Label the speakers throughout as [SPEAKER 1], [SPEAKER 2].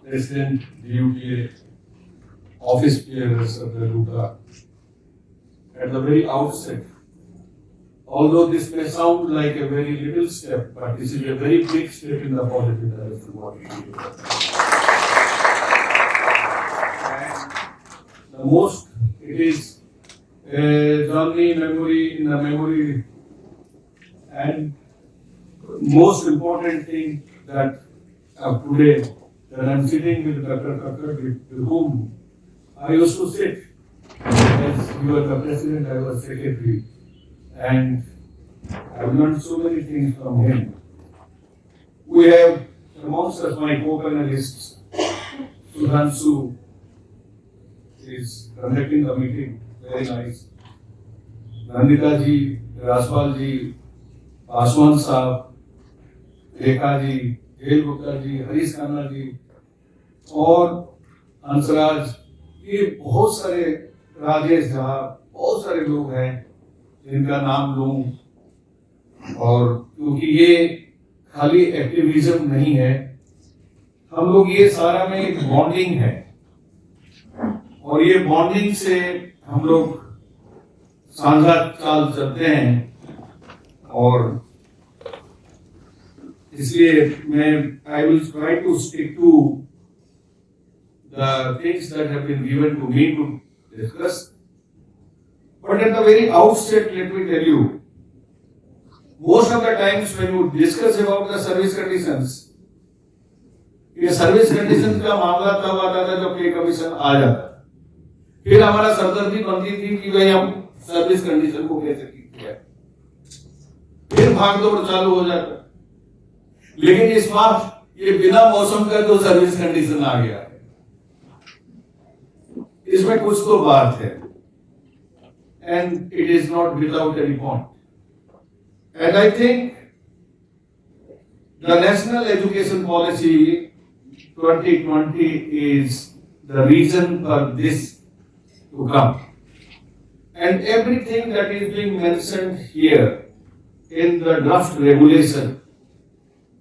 [SPEAKER 1] President, DUTA, office bearers of the Luta, at the very outset, although this may sound like a very little step, but this is a very big step in the positive direction what we do. And the most, it is a journey in the memory, and most important thing that today, that I am sitting with Dr. Kakkar, with whom I used to sit. As he was the president, I was secretary. And I have learned so many things from him. We have amongst us my co-panelists, Sudhanshu is conducting the meeting, very nice. Nandita ji, Raspal ji, Paswan Saab, Rekha ji, Jail Gupta ji, Harish Khanna जी और हंसराज, ये बहुत सारे, राजेश झा, बहुत सारे लोग हैं जिनका नाम लूं, और क्योंकि ये खाली एक्टिविज्म नहीं है, हम लोग ये सारा में एक बॉन्डिंग है, और ये बॉन्डिंग से हम लोग साझा चाल चलते हैं, और इसलिए मैं I will try to stick to the things that have been given to me to discuss. But at the very outset, let me tell you, most of the times when you discuss about the service conditions, ये service condition का मामला तब आता था जब पे commission आ जाता था, फिर हमारा सरदर्दी बनती थी कि भाई हम सर्विस कंडीशन को कैसे ठीक किया, फिर भागदौड़ चालू हो जाता। लेकिन इस बार ये बिना मौसम का जो सर्विस कंडीशन आ गया है, इसमें कुछ तो बात है, and it is not without any point. And I think the National Education Policy 2020 is the reason for this to come. And everything that is being mentioned here in the draft regulation,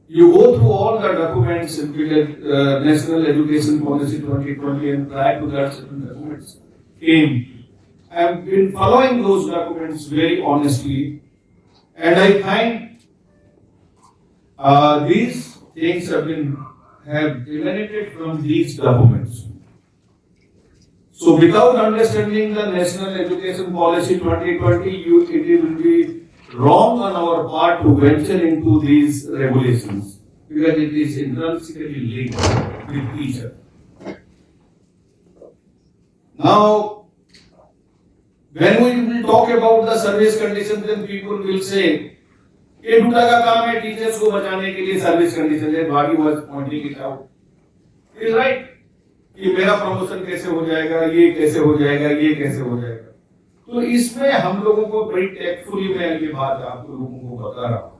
[SPEAKER 1] you go through all the documents included National Education Policy 2020, and prior to that certain documents came. I have been following those documents very honestly, and I find these things have emanated from these documents. So without understanding the National Education Policy 2020, it will be wrong on our part to venture into these regulations, because it is intrinsically linked with each other. Now, when we will talk about the service conditions, then people will say, ये due to का काम है teachers को बचाने के लिए service condition है, भागी was pointing it out. He is right. कि मेरा प्रमोशन कैसे हो जाएगा, ये कैसे हो जाएगा, ये कैसे हो जाएगा। तो इसमें हम लोगों को बड़ी टेक्टफुली मैं ये बात आप लोगों को बता रहा हूँ।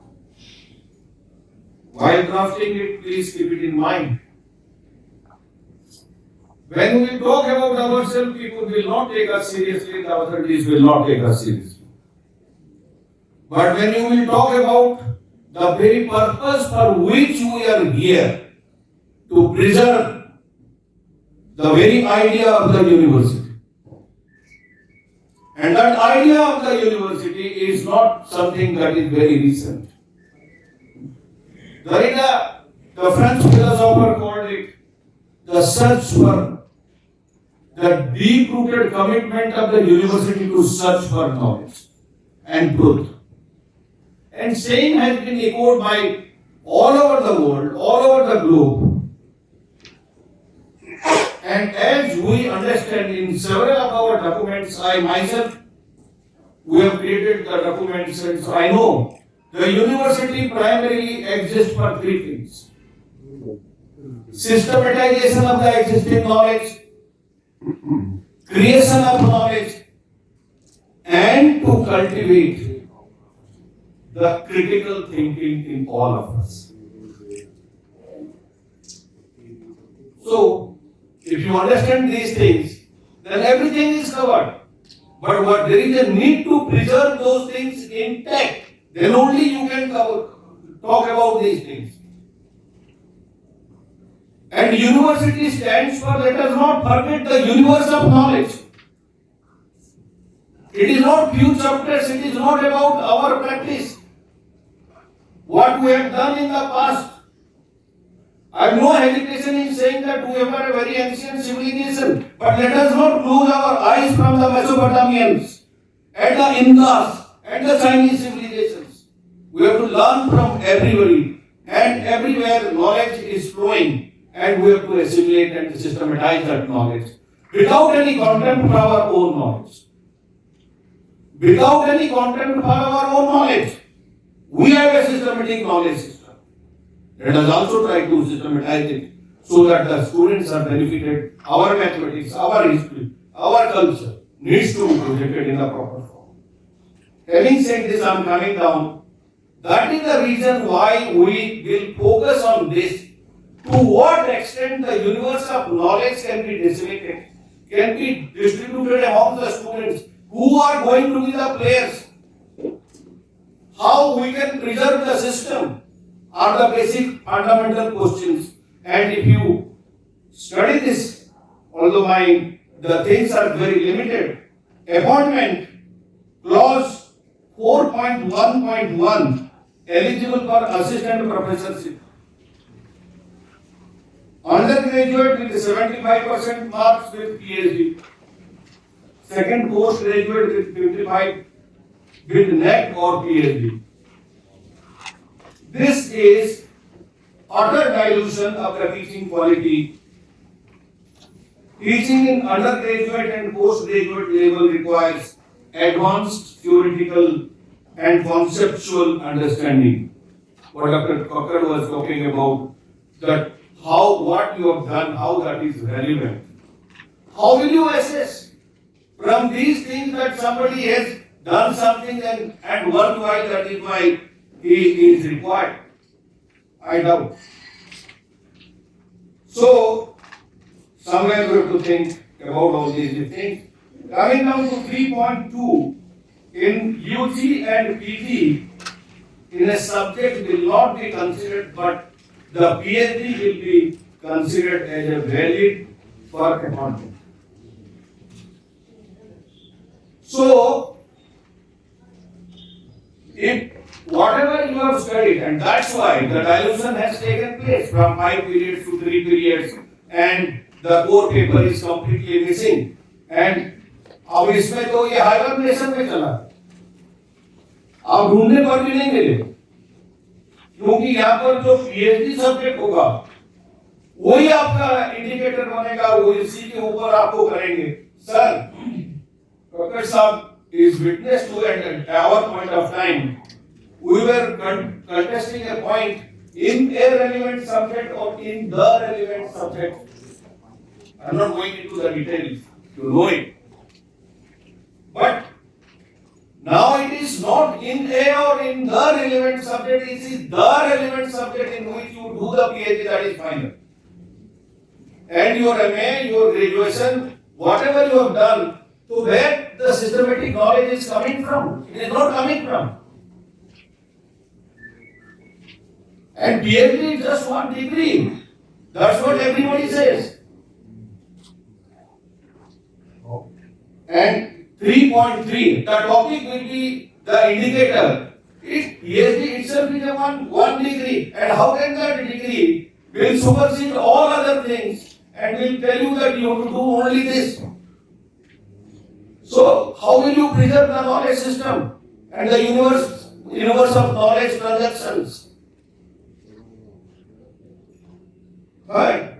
[SPEAKER 1] While drafting it, please keep it in mind. When we talk about ourselves, people will not take us seriously, the authorities will not take us seriously. But when you will talk about the very purpose for which we are here, to preserve the very idea of the university. And that idea of the university is not something that is very recent. Derrida, the French philosopher, called it the search for the deep-rooted commitment of the university to search for knowledge and truth. And same has been echoed by all over the world, all over the globe. And as we understand in several of our documents, I myself, we have created the documents, and so I know the university primarily exists for three things: systematization of the existing knowledge, creation of knowledge, and to cultivate the critical thinking in all of us. So, if you understand these things, then everything is covered. But what there is a need to preserve those things intact, then only you can talk about these things. And university stands for, let us not forget, the universe of knowledge. It is not few chapters, it is not about our practice. What we have done in the past. I have no hesitation in saying that we have a very ancient civilization, but let us not close our eyes from the Mesopotamians and the Indus and the Chinese civilizations. We have to learn from everybody, and everywhere knowledge is flowing, and we have to assimilate and systematize that knowledge without any contempt for our own knowledge. Without any contempt for our own knowledge. We have a systematic knowledge system. Let us also try to systematize it so that the students are benefited. Our mathematics, our history, our culture needs to be projected in the proper form. Having said this, I am coming down. That is the reason why we will focus on this. To what extent the universe of knowledge can be disseminated, can be distributed among the students who are going to be the players. How we can preserve the system are the basic fundamental questions. And if you study this, although the things are very limited, appointment clause 4.1.1 eligible for assistant professorship. Undergraduate with 75% marks with PhD. Second postgraduate with 55 with NET or PhD. This is utter dilution of the teaching quality. Teaching in undergraduate and postgraduate level requires advanced theoretical and conceptual understanding. What Dr. Cocker was talking about, that what you have done, how that is relevant. How will you assess from these things that somebody has done something and worthwhile, that is why he is required? I doubt. So, somewhere we have to think about all these things. Coming down to 3.2, in UG and PG, in a subject will not be considered, but the PhD will be considered as a valid for appointment. So, if whatever you have studied, and that's why the dilution has taken place from 5 periods to 3 periods, and the core paper is completely missing. And अब इसमें तो ये hibernation में चला, आप ढूंढने पर भी नहीं मिले, क्योंकि यहाँ पर जो पीएचडी सब्जेक्ट होगा वही आपका इंडिकेटर बनेगा, वो इसी के ऊपर आपको करेंगे. सर, Cocker साहब is witness to it at our point of time. We were contesting a point in a relevant subject or in the relevant subject. I am not going into the details, you know it. But now it is not in a or in the relevant subject, it is the relevant subject in which you do the PhD, that is final. And your MA, your graduation, whatever you have done, to where the systematic knowledge is coming from, it is not coming from. And PhD is just one degree. That's what everybody says. And 3.3, the topic will be the indicator. PhD itself is a one degree. And how can that degree will supersede all other things and will tell you that you have to do only this? So, how will you preserve the knowledge system and the universe of knowledge transactions? Right.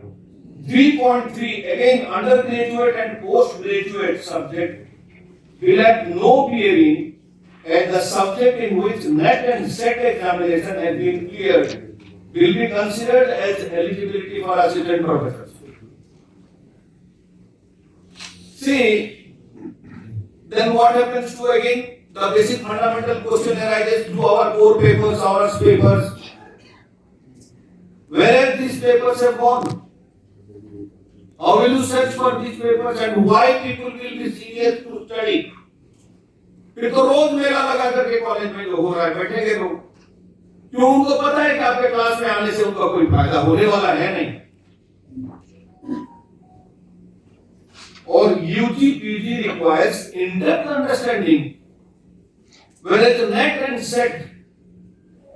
[SPEAKER 1] 3.3, again, undergraduate and postgraduate subject will have no bearing, as the subject in which NET and SET examination has been cleared will be considered as eligibility for assistant professors. See, then what happens to again the basic fundamental question arises to our core papers, honors papers. Where these papers have gone? How will you search for these papers and why people will be serious to study? फिर तो रोज मेला लगा करके college में जो हो रहा है बैठेंगे लोग, क्यों? उनको पता है कि आपके क्लास में आने से उनका कोई फायदा होने वाला है नहीं. or UG PG requires in-depth understanding. Whereas the net and set,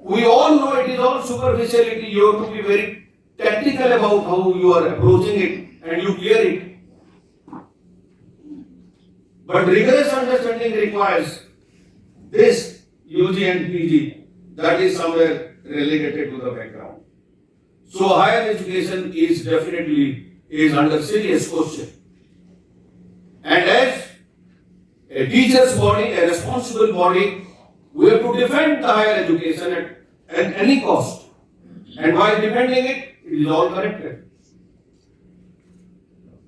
[SPEAKER 1] we all know it is all superficiality. You have to be very tactical about how you are approaching it and you clear it. But rigorous understanding requires this UG and PG that is somewhere relegated to the background. So higher education is definitely under serious question. And as a teacher's body, a responsible body, we have to defend the higher education at any cost. And while defending it, it is all corrected.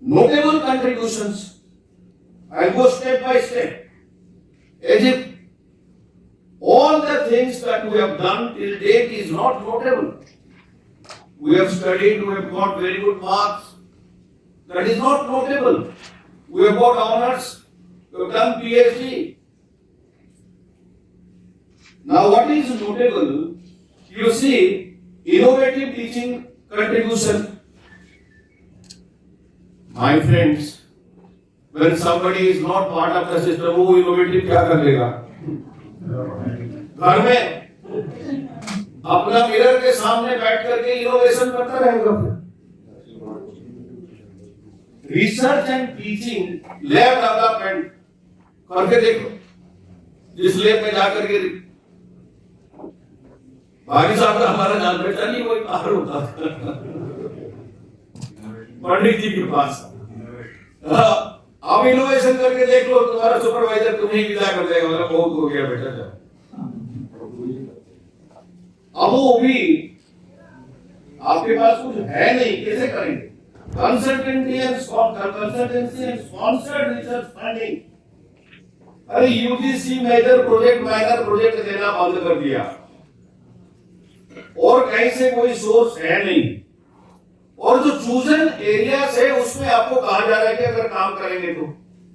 [SPEAKER 1] Notable contributions. I'll go step by step. As if all the things that we have done till date is not notable. We have studied, we have got very good marks. That is not notable. We have got honors, we have done PhD. Now what is notable? You see, innovative teaching contribution. My friends, when somebody is not part of the system, वो innovative क्या कर लेगा? घर में अपना mirror के सामने बैठ करके इनोवेशन करता रहेगा। Research and teaching, lab development करके देखो। जिस लैब में जाकर के भाई साहब का हमारा जान पहचान नहीं, कोई बाहर होता था पंडित जी के पास। अब इनोवेशन करके देख लो, तुम्हारा सुपरवाइजर तुम्हें विदा कर देगा, मतलब बहुत हो गया बेटा। जा अब वो भी आपके पास कुछ है नहीं, कैसे करेंगे? Consultancy and sponsored research funding. अरे UGC major project minor project देना बंद कर दिया, और कहीं से कोई सोर्स है नहीं। और जो चूजन एरियाज है उसमें आपको कहा जा रहा है कि अगर काम करेंगे तो,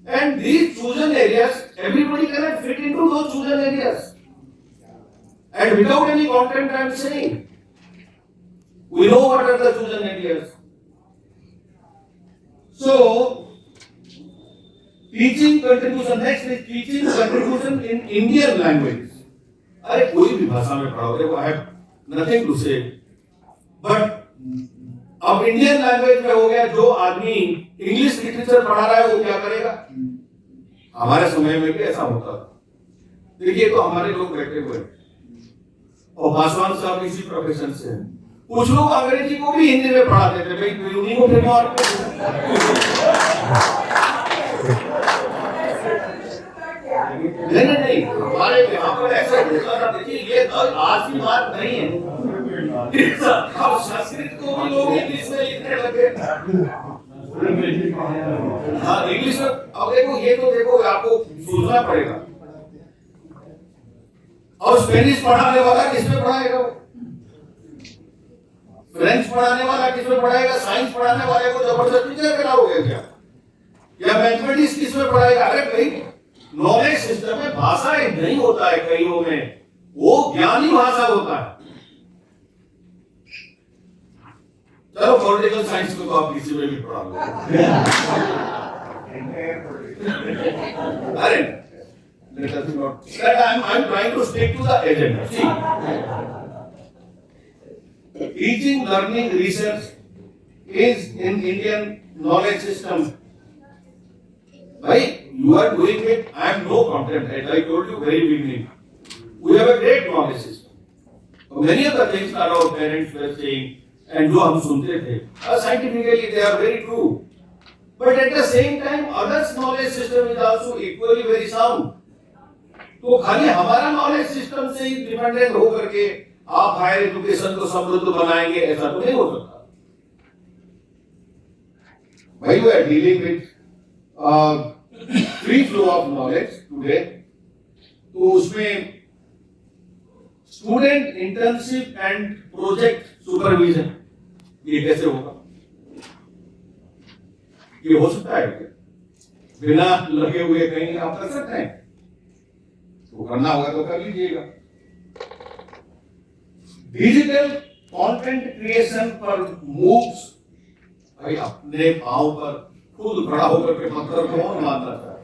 [SPEAKER 1] and these chosen areas everybody can not fit into those chosen areas, and without any content I am saying we know what are the chosen areas. So teaching contribution, next is teaching contribution in Indian language. अरे कोई भी भाषा में पढ़ाओ, देखो I have nothing to say, but अब Indian language में हो गया, जो आदमी इंग्लिश लिटरेचर पढ़ा रहा है वो क्या करेगा? हमारे समय में भी ऐसा होता था। देखिए, तो हमारे लोग बैठे हुए और पासवान साहब इसी प्रोफेशन से हैं। कुछ लोग अंग्रेजी को भी हिंदी में पढ़ाते थे, भाई उन्हीं को फिर और नहीं, हमारे यहाँ पर ऐसा होता था। देखिए, ये आज की बात नहीं है। अब संस्कृत को भी लोग इंग्लिश में लिखने लगे। हाँ, इंग्लिश में। अब देखो, ये तो देखो आपको सोचना पड़ेगा। और स्पेनिश पढ़ाने वाला किसमें पढ़ाएगा? फ्रेंच पढ़ाने वाला किसमें पढ़ाएगा? साइंस पढ़ाने वाले को जबरदस्ती क्या कराओगे क्या? या मैथमेटिक्स किसमें पढ़ाएगा? अरे भाई, नॉलेज सिस्टम में भाषा नहीं होता है कईयों में, वो ज्ञानी भाषा होता है। चलो पॉलिटिकल साइंस को तो आप किसी में भी पढ़ा लो। अरे let us not, that I'm trying to stick to the agenda. See, teaching, learning, research is in Indian knowledge system. Bhai, you are doing it. I have no contempt. As I told you very beginning, we have a great knowledge system. Many of the things that our parents were saying and जो हम सुनते थे, scientifically they are very true. But at the same time, others' knowledge system is also equally very sound. तो खाली हमारा knowledge system से ही dependent होकर के आप हायर एजुकेशन को समृद्ध बनाएंगे, ऐसा तो नहीं हो सकता। भाई, we are dealing with free flow of knowledge today, तो उसमें student internship and project supervision, ये कैसे होगा? ये हो सकता है क्या? बिना लगे हुए कहीं आप कर सकते हैं? तो करना होगा तो कर लीजिएगा। डिजिटल कंटेंट क्रिएशन पर मूव्स, भाई अपने पांव पर खुद खड़ा होकर के पत्थर को कौन मारना चाहे।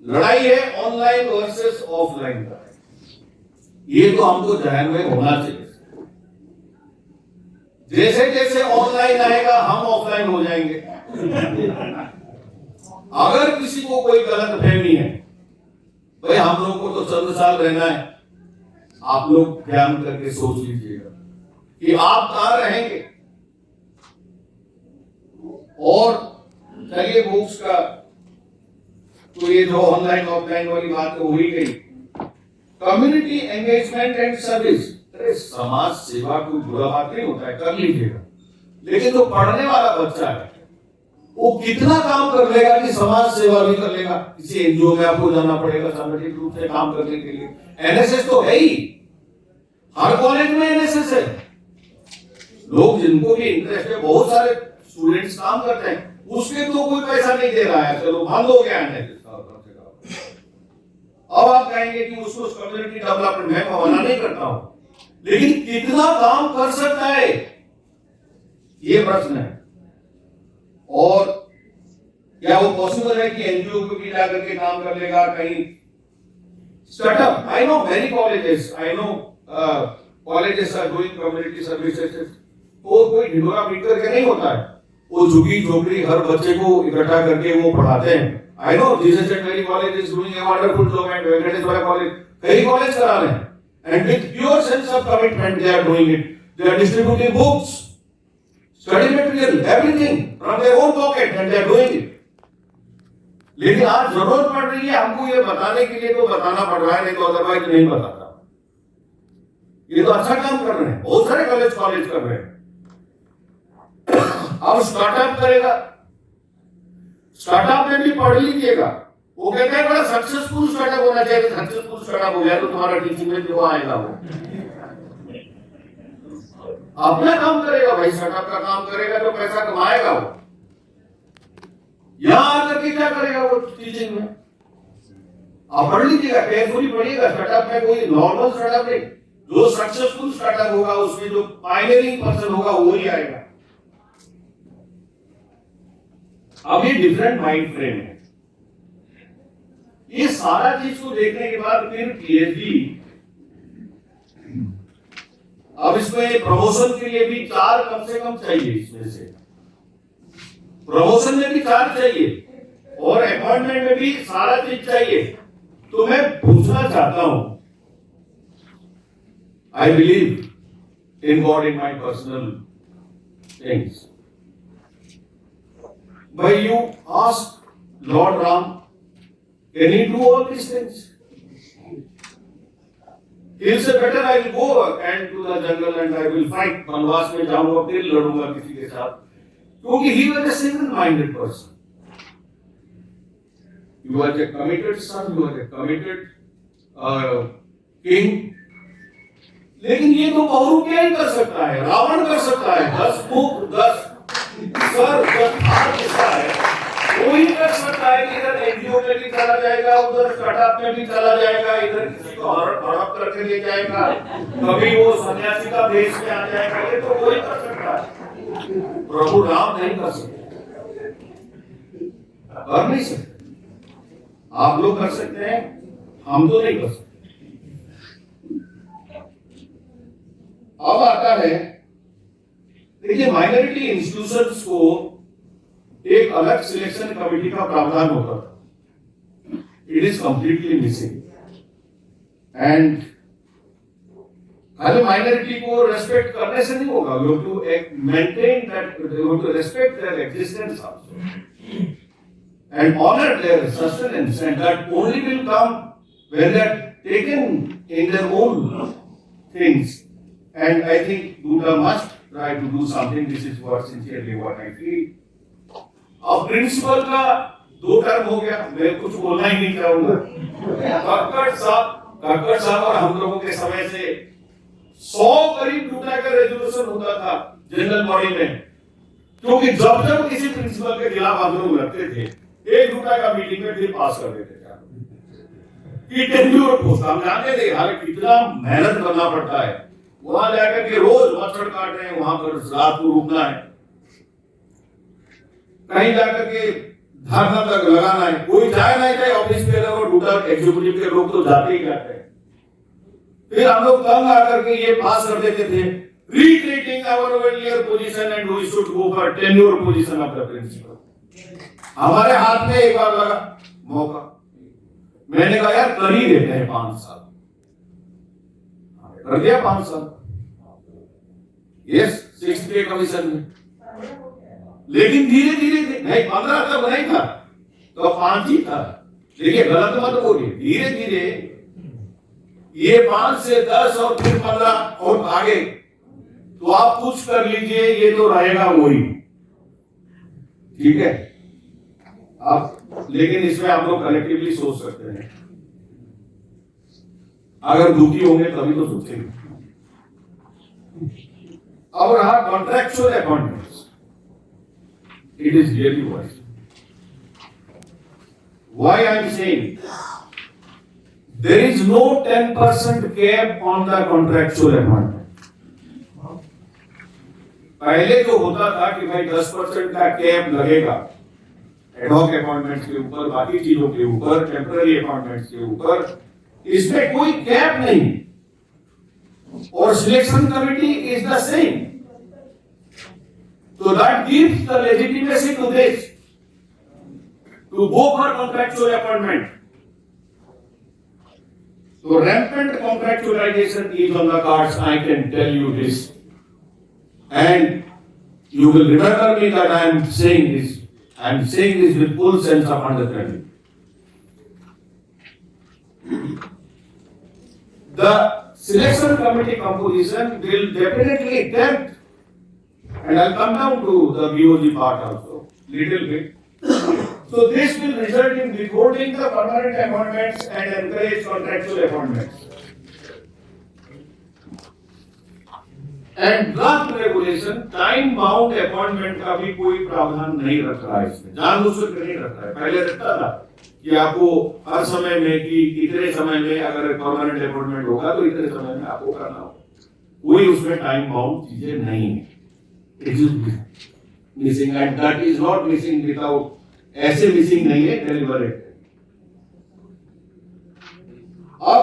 [SPEAKER 1] लड़ाई है ऑनलाइन वर्सेस ऑफलाइन का, ये तो हमको ध्यान में होना चाहिए। जैसे जैसे ऑनलाइन आएगा हम ऑफलाइन हो जाएंगे। अगर किसी को कोई गलत फहमी है, भाई हम लोगों को तो चंद साल रहना है, आप लोग ध्यान करके सोच लीजिएगा कि आप कहां रहेंगे। और चलिए बुक्स का तो ये जो ऑनलाइन ऑफलाइन वाली बात हो ही गई। कम्युनिटी एंगेजमेंट एंड सर्विस, अरे समाज सेवा कोई बुरा बात नहीं होता है, कर लीजिएगा, लेकिन जो पढ़ने वाला बच्चा है वो कितना काम कर लेगा कि समाज सेवा भी कर लेगा। किसी एनजीओ में आपको जाना पड़ेगा संगठित रूप से काम करने के लिए। एनएसएस तो है ही, हर कॉलेज में एनएसएस है। लोग जिनको भी इंटरेस्ट है, बहुत सारे स्टूडेंट्स काम करते हैं, उसके तो कोई पैसा नहीं दे रहा है, चलो बंद हो गया एनएसएस। अब आप कहेंगे कि उसको कम्युनिटी डेवलपमेंट मैं मना नहीं करता हूं, लेकिन कितना काम कर सकता है ये प्रश्न है। और क्या वो पॉसिबल है कि एनजीओ को भी जाकर के काम कर लेगा कहीं startup. I know many colleges, I know colleges are doing community services. वो कोई ढिंडोरा पीट करके नहीं होता है, वो झुग्गी झोपड़ी हर बच्चे को इकट्ठा करके वो पढ़ाते हैं। I know Jesus and Mary College is doing a wonderful job, and Venkateswara College, कई कॉलेज करा रहे हैं, and with pure sense of commitment they are doing it. They are distributing books, study material, everything from their own pocket, and they are doing it. लेकिन आज जरूरत पड़ रही है हमको ये बताने के लिए, तो बताना पड़ रहा है, नहीं तो अदरवाइज नहीं बताता। ये तो अच्छा काम कर रहे हैं, बहुत सारे कॉलेज कर रहे हैं। अब स्टार्टअप करेगा, स्टार्टअप में भी पढ़ लीजिएगा। वो कहते हैं बड़ा सक्सेसफुल स्टार्टअप होना चाहिए। सक्सेसफुल स्टार्टअप हो गया तो तुम्हारा टीचिंग में जो आएगा वो अपना काम करेगा भाई, स्टार्टअप का काम करेगा तो पैसा कमाएगा वो। यहां आकर के क्या करेगा वो टीचिंग में? आप पढ़ लीजिएगा, केयरफुली पढ़िएगा। स्टार्टअप में कोई नॉर्मल स्टार्टअप नहीं, जो सक्सेसफुल स्टार्टअप होगा उसमें जो पायनियरिंग पर्सन होगा वो ही आएगा। अब ये डिफरेंट माइंड फ्रेम है। ये सारा चीज को देखने के बाद फिर पीएचडी, अब इसमें प्रमोशन के लिए भी 4 कम से कम चाहिए। इसमें से प्रमोशन में भी 4 चाहिए और अपॉइंटमेंट में भी सारा चीज चाहिए। तो मैं पूछना चाहता हूं, I believe in God in my personal things. But you ask Lord Ram, can he do all these things? He'll say, better I will go and to the jungle and I will fight. वनवास में जाऊंगा, फिर लड़ूंगा किसी के साथ, क्योंकि he was a single-minded person. He was a committed son, he was a committed king. लेकिन ये तो बहुरूपिया ही कर सकता है, रावण कर सकता है। 10 मुख 10 सर है, वो ही कर सकता है कि इधर एनजीओ में भी चला जाएगा, उधर स्टार्टअप में भी चला जाएगा, इधर किसी को हड़प करके ले जाएगा, कभी वो सन्यासी का भेष में आ जाएगा। ये तो वही कर सकता है, प्रभु राम नहीं कर सकते, कर नहीं सकते। आप लोग कर सकते हैं, हम तो नहीं कर सकते। अब आता है, देखिए माइनॉरिटी इंस्टीट्यूशंस को एक अलग सिलेक्शन कमेटी का प्रावधान होता था, it is completely missing. And खाली माइनॉरिटी को रेस्पेक्ट करने से नहीं होगा, you have to maintain that, you have to respect their existence also and honour their sustenance, and that only will come when they are taken in their own things. And I think Buddha must try to do something. This is what sincerely what I feel. अब principal का 2 term हो गया, मैं कुछ बोलना ही नहीं चाहूंगा। काकड़ साहब और हम लोगों के समय से 100 करीब टूटा का रेजोल्यूशन होता था जनरल बॉडी में, क्योंकि जब जब किसी प्रिंसिपल के खिलाफ हम लोग लड़ते थे, 1 टूटा का मीटिंग में फिर पास कर देते थे कि टेन्योर पोस्ट। हम जानते थे यार कितना मेहनत करना पड़ता है, वहां जाकर के रोज मच्छर काट रहे हैं, वहां पर रात को रुकना है। कहीं जाकर के धरना तक लगाना है, कोई जाए नहीं जाए ऑफिस के अंदर, और दूसरा एग्जीक्यूटिव के लोग तो जाते ही जाते हैं। फिर हम लोग तंग आकर के ये पास कर देते थे, recreating our earlier position and we should go for tenure position of the principal। हमारे हाथ में एक बार लगा मौका, मैंने कहा यार कर ही देते हैं 5 साल, कर दिया 5 साल, यस 6th पे कमीशन में। लेकिन धीरे धीरे नहीं, 15 तक नहीं था तो 5 ही था। देखिए गलत मत बोलिए, धीरे धीरे ये 5 से 10 और फिर 15 और आगे तो आप कुछ कर लीजिए, ये तो रहेगा वही, ठीक है। आप लेकिन इसमें आप लोग कलेक्टिवली सोच सकते हैं, अगर दुखी होंगे तभी तो सोचेंगे। अब रहा contractual appointments, it is really wise. Why I am saying there is no 10% cap on the contractual appointment। पहले जो होता था कि भाई 10% का कैप लगेगा एडहॉक अपॉइंटमेंट्स के ऊपर, बाकी चीजों के ऊपर, टेम्पररी अपॉइंटमेंट्स के ऊपर, इसमें कोई कैप नहीं, और selection committee is the same, so that gives the legitimacy to this to go for contractual appointment। So rampant contractualization is on the cards, I can tell you this, and you will remember me that I am saying this. I am saying this with full sense of understanding. The selection committee composition will definitely tempt, and I'll come down to the BOG part also, little bit. So this will result in withholding the permanent appointments and encourage contractual appointments. And draft regulation time bound appointment का भी कोई प्रावधान नहीं रख रहा है इसमें, जानबूझकर नहीं रख रहा है। पहले रखता था कि आपको हर समय में कि इतने समय में अगर परमानेंट अपॉइंटमेंट होगा तो इतने समय में आपको करना होगा, कोई उसमें टाइम बाउंड चीजें नहीं है। It is missing and that is not missing without, ऐसे मिसिंग नहीं है, डेलिबरेट। अब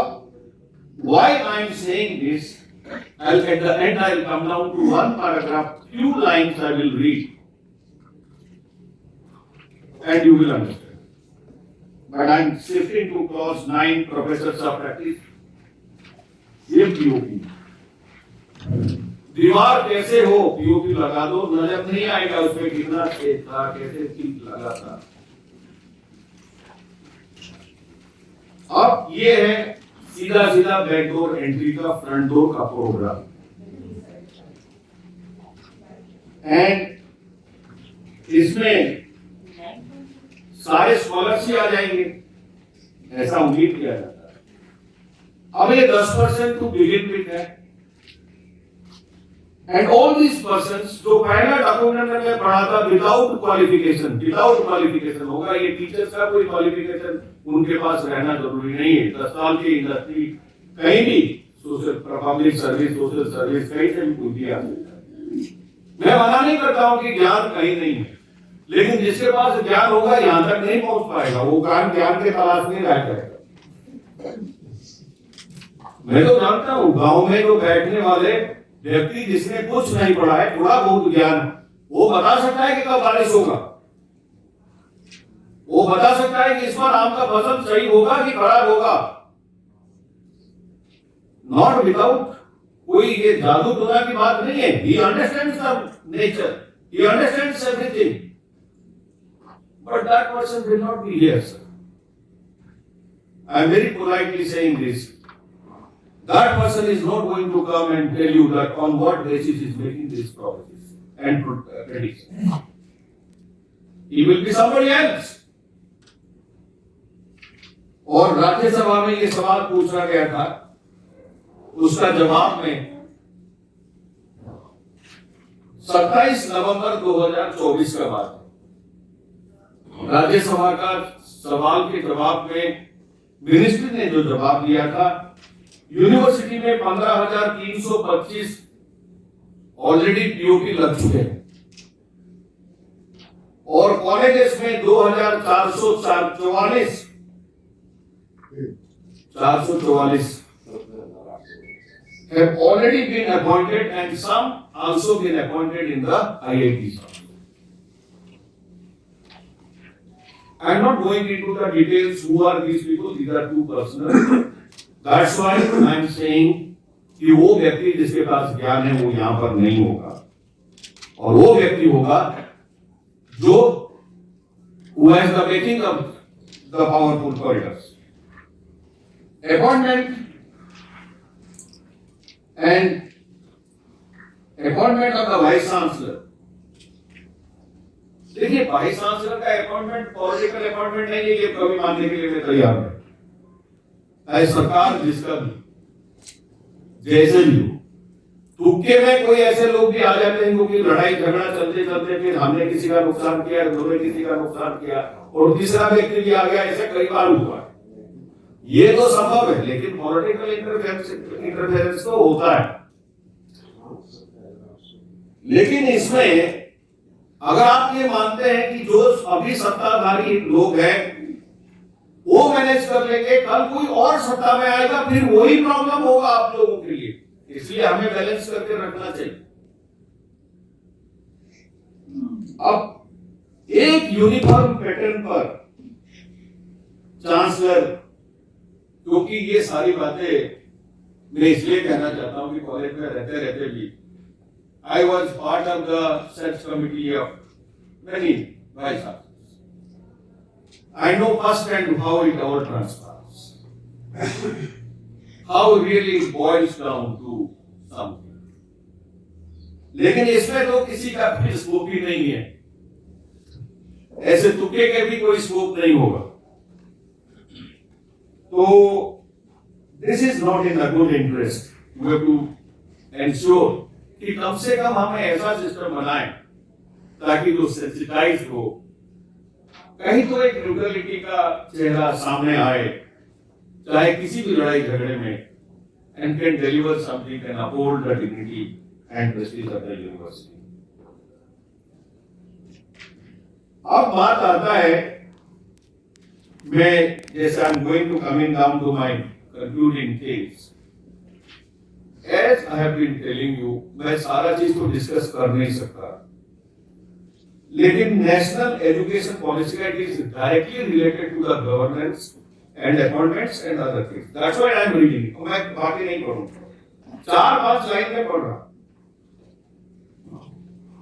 [SPEAKER 1] why I am saying this, at the end I will come down to one paragraph, few lines I will read and you will understand. But I am shifting to clause 9, professors of practice। ये POP, दीवार कैसे हो, POP लगा दो, नजर नहीं आएगा उसमें कितना छेद था, कैसे चीज लगा था। अब ये है सीधा सीधा बैकडोर एंट्री का, फ्रंट डोर का प्रोग्राम, एंड इसमें सारे स्कॉलर्स ही आ जाएंगे, ऐसा उम्मीद किया जाता है। अब ये 10% टू बिगिन विद है, एंड ऑल दीज पर्संस जो पहला डॉक्यूमेंट में पढ़ा था विदाउट क्वालिफिकेशन होगा। ये टीचर्स का कोई क्वालिफिकेशन उनके पास रहना जरूरी नहीं है। 10 साल की इंडस्ट्री कहीं भी, social public service, social service कहीं से भी पूछ दिया। मैं मना नहीं करता हूं कि ज्ञान कहीं नहीं है, लेकिन जिसके पास ज्ञान होगा यहां तक नहीं पहुंच पाएगा, वो ज्ञान के तलाश में रह जाएगा। मैं तो जानता हूं गांव में जो बैठने वाले व्यक्ति जिसने कुछ नहीं पढ़ा है, थोड़ा बहुत ज्ञान, वो बता सकता है कि कब बारिश होगा, वो बता सकता है कि इस बार आम का फसल सही होगा कि खराब होगा। नॉट विदाउट कोई ये जादू टोना की बात नहीं है। He understands the nature, he understands everything, but that person will not be here sir. I am very politely saying this, that person is not going to come and tell you that on what basis is making these promises and prediction. He will be somebody else. और राज्यसभा में ये सवाल पूछा गया था, उसका जवाब में 27 नवंबर 2024 का बात है। राज्यसभा का सवाल के जवाब में मिनिस्ट्री ने जो जवाब दिया था, यूनिवर्सिटी में 15,325 ऑलरेडी पीओपी लग चुके हैं। और कॉलेजेस में 2444 have already been appointed and some also been appointed in the IITs. I am not going into the details who are these people, these are too personal. That's why I am saying कि वो व्यक्ति जिसके पास ज्ञान है वो यहाँ पर नहीं होगा और वो व्यक्ति होगा जो who has the making of the powerful corridors. Appointment of the vice chancellor. देखिए वाइस चांसलर का अपॉइंटमेंट पॉलिटिकल अपॉइंटमेंट नहीं है, ये कभी मानने के लिए मैं तैयार हूं। सरकार जिसका भी जैसे भी हो, तुक्के में कोई ऐसे लोग भी आ जाते हैं क्योंकि लड़ाई झगड़ा चलते चलते फिर हमने किसी का नुकसान किया, दूसरे किसी का नुकसान किया और तीसरा व्यक्ति भी आ गया, ऐसे कई बार हुआ है। ये तो संभव है, लेकिन पॉलिटिकल इंटरफेरेंस तो होता है। लेकिन इसमें अगर आप ये मानते हैं कि जो अभी सत्ताधारी लोग हैं वो मैनेज कर लेंगे, कल कोई और सत्ता में आएगा फिर वही प्रॉब्लम होगा आप लोगों के लिए, इसलिए हमें बैलेंस करके रखना चाहिए। अब एक यूनिफॉर्म पैटर्न पर चांसलर, क्योंकि ये सारी बातें मैं इसलिए कहना चाहता हूं कि कॉलेज में रहते रहते भी I was part of the search committee of many vice chancellors. I know firsthand how it all transpires, how really it boils down to something. लेकिन इसमें तो किसी का भी स्कोप ही नहीं है, ऐसे तुक्के के भी कोई स्कोप नहीं होगा। तो this is not in the good interest. We have to ensure कि कम से कम हमें ऐसा सिस्टम बनाएं ताकि जो सेंसिटाइज हो, कहीं तो एक न्यूट्रलिटी का चेहरा सामने आए, चाहे किसी भी लड़ाई झगड़े में, and can deliver something and uphold the dignity and prestige of the university. अब बात आता है, मैं जैसे I'm going to coming down to my concluding things. As I have been telling you, मैं सारा चीज तो डिस्कस कर नहीं सकता, लेकिन नेशनल एजुकेशन पॉलिसी का it is directly related to the governance and appointments and other things. That's why I am reading, मैं बाकी नहीं पढ़ूंगा, 4-5 लाइन में पढ़ रहा।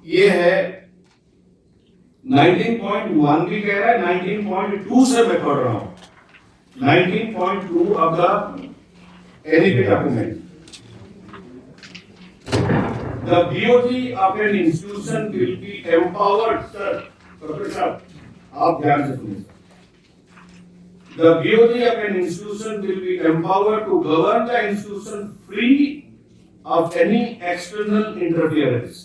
[SPEAKER 1] ये है 19.1 भी कह रहा है, 19.2 से मैं पढ़ रहा हूं, 19.2 of the NEP document. The BOT of an institution will be empowered, sir, Professor, आप ध्यान से सुनिए। The BOT of an institution will be empowered to govern the institution free of any external interference.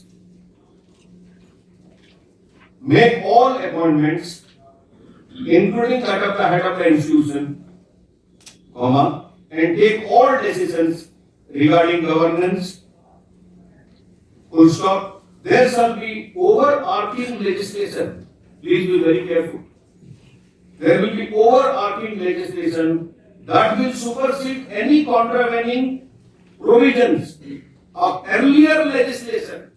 [SPEAKER 1] Make all appointments, including that of the head of the institution, and take all decisions regarding governance. Full stop. There shall be overarching legislation. Please be very careful. There will be overarching legislation that will supersede any contravening provisions of earlier legislation.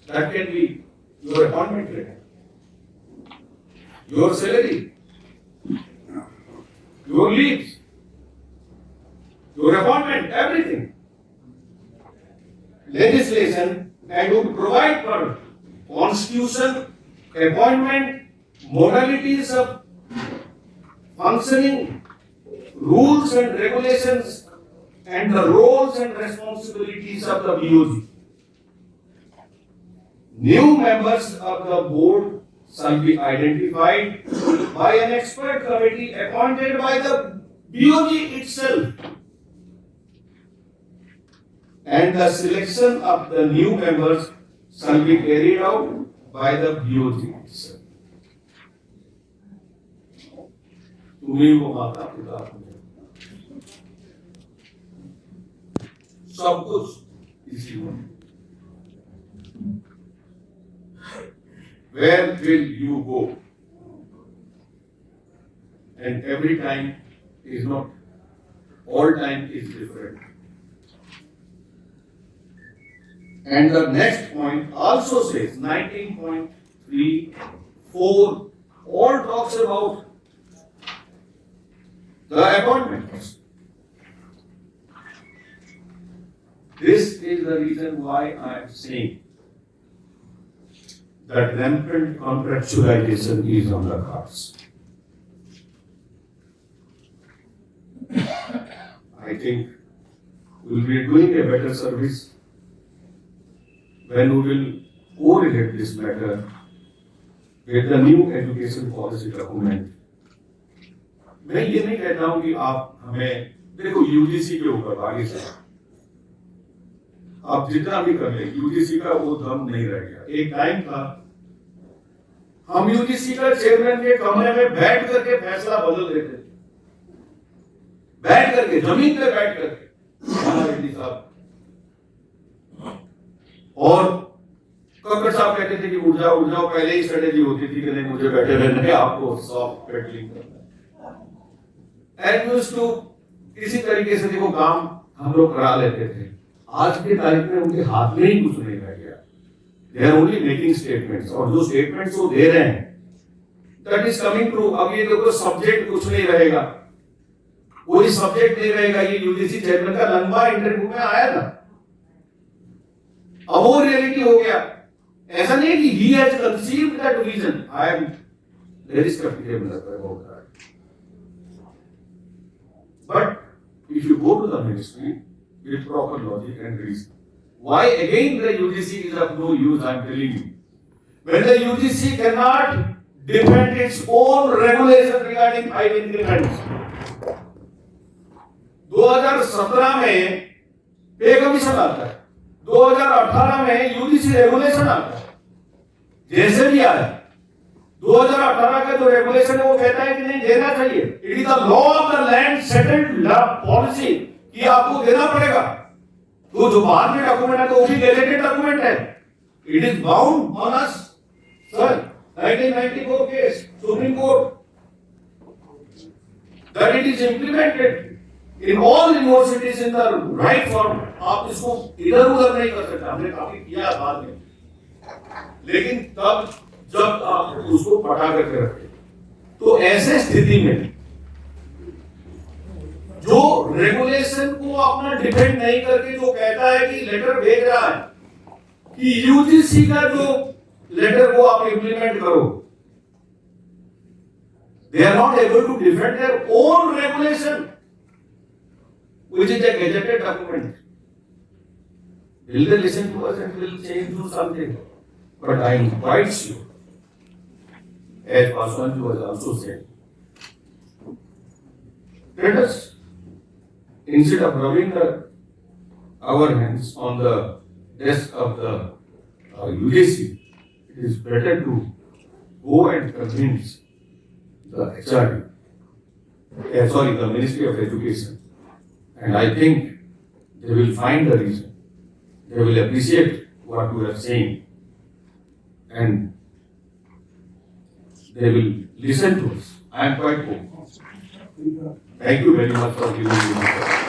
[SPEAKER 1] That can be your appointment letter, your salary, your leaves, your appointment, everything. Legislation and would provide for constitution, appointment, modalities of functioning, rules and regulations, and the roles and responsibilities of the BOG. New members of the board shall be identified by an expert committee appointed by the BOG itself. And the selection of the new members shall be carried out by the BOG itself. तुम्हें वो माता पिता सब कुछ इसी में। where will you go? And every time is not, all time is different. And the next point also says 19.34 all talks about the appointments. This is the reason why I am saying that rampant contractualization is on the cards. I think we will be doing a better service when we will correlate this matter with the new education policy document. मैं ये नहीं कहता हूं कि आप हमें देखो UGC के ऊपर आगे से आप जितना भी कर ले यूजीसी का वो दम नहीं रह गया। एक टाइम था हम यूजीसी का चेयरमैन के कमरे में बैठ करके फैसला बदल देते थे, बैठ करके जमीन पे बैठ करके रेड्डी साहब और कक्कड़ साहब कहते थे कि उठ जाओ पहले ही स्ट्रेटेजी होती थी कि नहीं मुझे बैठे रहना है, आपको सॉफ्ट पेडलिंग करना है। एंड यूज्ड टू इसी तरीके से देखो काम हम लोग करा लेते थे। आज के तारीख में उनके हाथ में ही कुछ नहीं रह गया। They are only making statements और जो स्टेटमेंट्स वो दे रहे हैं दैट इज कमिंग ट्रू। अब ये देखो सब्जेक्ट कुछ नहीं रहेगा, कोई सब्जेक्ट नहीं रहेगा। ये यूजीसी चेयरमैन का लंबा इंटरव्यू में आया था, अब वो रियलिटी हो गया। ऐसा नहीं कि he has conceived that vision, I am very sceptical about that. But if you go to the ministry with proper logic and reason. Why again the UGC is of no use, I am telling you. When the UGC cannot defend its own regulation regarding 5 increments. 2017 में पे commission आता है, 2018 में UGC regulation आता है, जैसे भी आया 2018 का जो रेगुलेशन है वो कहता है कि नहीं देना चाहिए। It is the law of the land settled policy कि आपको देना पड़ेगा। तो जो बाद में डॉक्यूमेंट है तो वो भी गैजेटेड डॉक्यूमेंट है। It is bound on us sir 1994 case supreme court that it is implemented in all universities in the right form. आप इसको इधर उधर नहीं कर सकते, हमने काफी किया बाद में, लेकिन तब जब आप उसको पटा करके रखते तो ऐसे स्थिति में जो रेगुलेशन को अपना डिफेंड नहीं करके जो कहता है कि लेटर भेज रहा है कि यूजीसी का जो लेटर को आप इंप्लीमेंट करो, they are not able to defend their own regulation which is a gazetted document. Will they listen to us and will change do something? But I am quite sure, as Paswan was also said, let us, instead of rubbing our hands on the desk of the UGC, it is better to go and convince the HRD, the Ministry of Education, and I think they will find the reason. They will appreciate what we are saying, and they will listen to us. I am quite hopeful. Thank you very much for giving me this.